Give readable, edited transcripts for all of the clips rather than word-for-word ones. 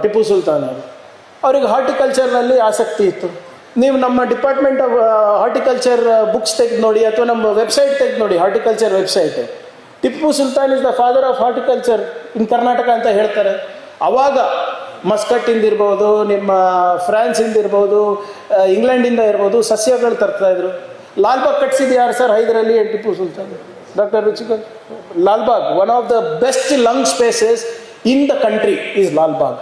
ಟಿಪ್ಪು ಸುಲ್ತಾನ್ ಅವರು. ಅವ್ರಿಗೆ ಹಾರ್ಟಿಕಲ್ಚರ್ನಲ್ಲಿ ಆಸಕ್ತಿ ಇತ್ತು. ನೀವು ನಮ್ಮ ಡಿಪಾರ್ಟ್ಮೆಂಟ್ ಆಫ್ ಹಾರ್ಟಿಕಲ್ಚರ್ ಬುಕ್ಸ್ ತೆಗೆದು ನೋಡಿ, ಅಥವಾ ನಮ್ಮ ವೆಬ್ಸೈಟ್ ತೆಗೆದು ನೋಡಿ, horticulture website, Tipu Sultan is the father of horticulture in Karnataka ಅಂತ ಹೇಳ್ತಾರೆ. ಆವಾಗ ಮಸ್ಕಟ್ಟಿಂದ ಇರ್ಬೋದು, ನಿಮ್ಮ ಫ್ರಾನ್ಸಿಂದ ಇರ್ಬೋದು, ಇಂಗ್ಲೆಂಡಿಂದ ಇರ್ಬೋದು, ಸಸ್ಯಗಳು ತರ್ತಾಯಿದ್ರು. ಲಾಲ್ಬಾಗ್ ಕಟ್ಸಿದ್ದು ಯಾರು sir? Hyder Ali and Tipu Sultan. Doctor Ruchikar, Lalbagh one of the best lung spaces in the country is Lalbagh,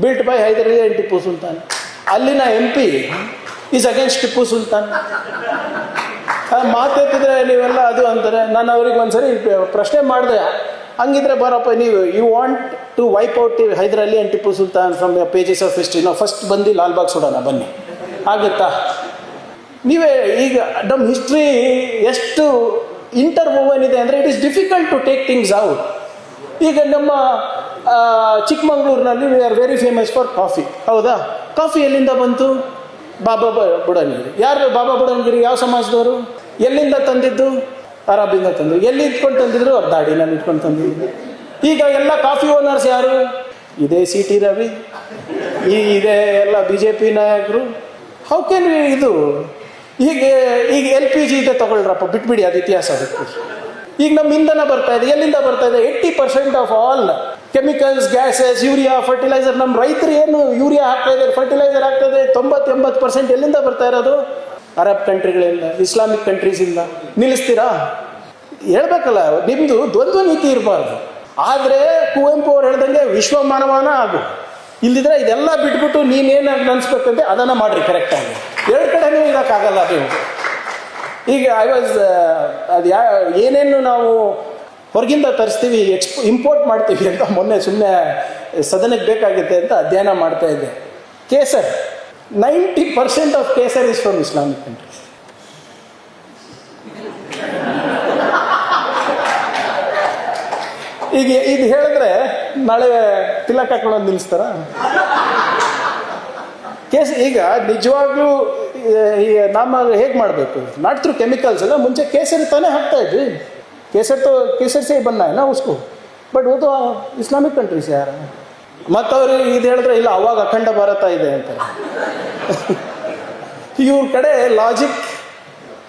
built by Hyder Ali and Tipu Sultan. ಅಲ್ಲಿನ MP is against Tipu Sultan. ಮಾತಾಡ್ತಿದ್ರೆ ನೀವೆಲ್ಲ ಅದು ಅಂತಾರೆ. ನಾನು ಅವ್ರಿಗೆ ಒಂದ್ಸರಿ ಪ್ರಶ್ನೆ ಮಾಡಿದೆ, ಹಂಗಿದ್ರೆ ಬರಪ್ಪ ನೀವು, you want to wipe out Hyder Ali and Tipu Sultan from the pages of history, ನಾವು ಫಸ್ಟ್ ಬಂದು ಲಾಲ್ಬಾಗ್ ಸುಡೋಣ ಬನ್ನಿ, ಆಗುತ್ತಾ? ನೀವೇ ಈಗ ನಮ್ಮ ಹಿಸ್ಟ್ರಿ ಎಷ್ಟು ಇಂಟರ್ವೋವನ್ ಇದೆ ಅಂದರೆ it is difficult to take things out. ಈಗ ನಮ್ಮ ಚಿಕ್ಕಮಂಗ್ಳೂರಿನಲ್ಲಿ we are very famous for coffee, ಹೌದಾ? ಕಾಫಿ ಎಲ್ಲಿಂದ ಬಂತು? ಬಾಬಾ ಬುಡನ್ಗಿರಿ. ಯಾರು ಬಾಬಾ ಬುಡನ್ಗಿರಿ? ಯಾವ ಸಮಾಜದವರು? ಎಲ್ಲಿಂದ ತಂದಿದ್ದು? ಅರಬಿಂದ ತಂದು. ಎಲ್ಲಿ ಇಟ್ಕೊಂಡು ತಂದಿದ್ರು? ದಾಡಿನಲ್ಲಿ ಇಟ್ಕೊಂಡು ತಂದಿದ್ರು. ಈಗ ಎಲ್ಲ ಕಾಫಿ ಓನರ್ಸ್ ಯಾರು? ಇದೇ CT ರವಿ, ಇದೇ ಎಲ್ಲ BJP ನಾಯಕರು. ಹೌ ಕ್ಯಾನ್ ವಿ ಇದು? ಈಗ LPG ಇದೆ ತಗೊಳ್ರಪ್ಪ, ಬಿಟ್ಬಿಡಿ, ಅದು ಇತಿಹಾಸ. ಅದಕ್ಕೆ ಈಗ ನಮ್ಮ ಇಂಧನ ಬರ್ತಾ ಇದೆ, ಎಲ್ಲಿಂದ ಬರ್ತಾ ಇದೆ? 80% of all chemicals, gases, urea, fertilizer. ನಮ್ಮ ರೈತರು ಏನು ಯೂರಿಯಾ ಹಾಕ್ತಾ ಇದ್ದಾರೆ, ಫರ್ಟಿಲೈಸರ್ ಆಗ್ತಾ ಇದೆ, 90-80% ಎಲ್ಲಿಂದ ಬರ್ತಾ ಇರೋದು? ಅರಬ್ ಕಂಟ್ರಿಗಳಿಂದ, ಇಸ್ಲಾಮಿಕ್ ಕಂಟ್ರೀಸಿಂದ. ನಿಲ್ಲಿಸ್ತೀರಾ? ಹೇಳ್ಬೇಕಲ್ಲ, ನಿಮ್ಮದು ದ್ವಂದ್ವ ನೀತಿ ಇರಬಾರ್ದು. ಆದರೆ ಕುವೆಂಪು ಅವ್ರು ಹೇಳ್ದಂಗೆ ವಿಶ್ವ ಮಾನವನ ಆಗು. ಇಲ್ಲಿದ್ರೆ ಇದೆಲ್ಲ ಬಿಟ್ಬಿಟ್ಟು ನೀನೇನು ಅನ್ಸ್ಬೇಕಂತೆ ಅದನ್ನು ಮಾಡಿರಿ ಕರೆಕ್ಟಾಗಿ. ಎರಡು ಕಡೆನೂ ಇರೋಕ್ಕಾಗಲ್ಲ ನೀವು. ಈಗ ಅದು ಏನೇನು ನಾವು ಹೊರಗಿಂದ ತರಿಸ್ತೀವಿ, ಇಂಪೋರ್ಟ್ ಮಾಡ್ತೀವಿ ಅಂತ ಮೊನ್ನೆ ಸುಮ್ಮನೆ ಸದನಕ್ಕೆ ಬೇಕಾಗುತ್ತೆ ಅಂತ ಅಧ್ಯಯನ ಮಾಡ್ತಾ ಇದ್ದೆ. Kesar, 90% of Kesar is from Islamic countries. ಈಗ ಇದು ಹೇಳಿದ್ರೆ ನಾಳೆ ತಿಲಕ್ ಹಾಕೊಳ್ಳೋದು ನಿಲ್ಲಿಸ್ತಾರ? ಈಗ ನಿಜವಾಗ್ಲೂ ನಮ್ಮ ಹೇಗೆ ಮಾಡಬೇಕು? ನಾಟ್ ಥ್ರೂ ಕೆಮಿಕಲ್ಸ್ ಅಲ್ಲ. ಮುಂಚೆ ಕೇಸರಿ ತಾನೇ ಹಾಕ್ತಾ ಇದ್ವಿ. ಕೇಸರ್ ಸೇ ಬನ್ನ ನಾ ಉಸ್ಕು, ಬಟ್ ಓದು ಇಸ್ಲಾಮಿಕ್ ಕಂಟ್ರೀಸ್ ಯಾರ. ಮತ್ತು ಅವ್ರಿಗೆ ಇದು ಹೇಳಿದ್ರೆ ಇಲ್ಲ, ಅವಾಗ ಅಖಂಡ ಭಾರತ ಇದೆ ಅಂತಾರೆ. ಇವ್ರ ಕಡೆ logic,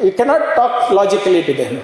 you cannot talk logically to them.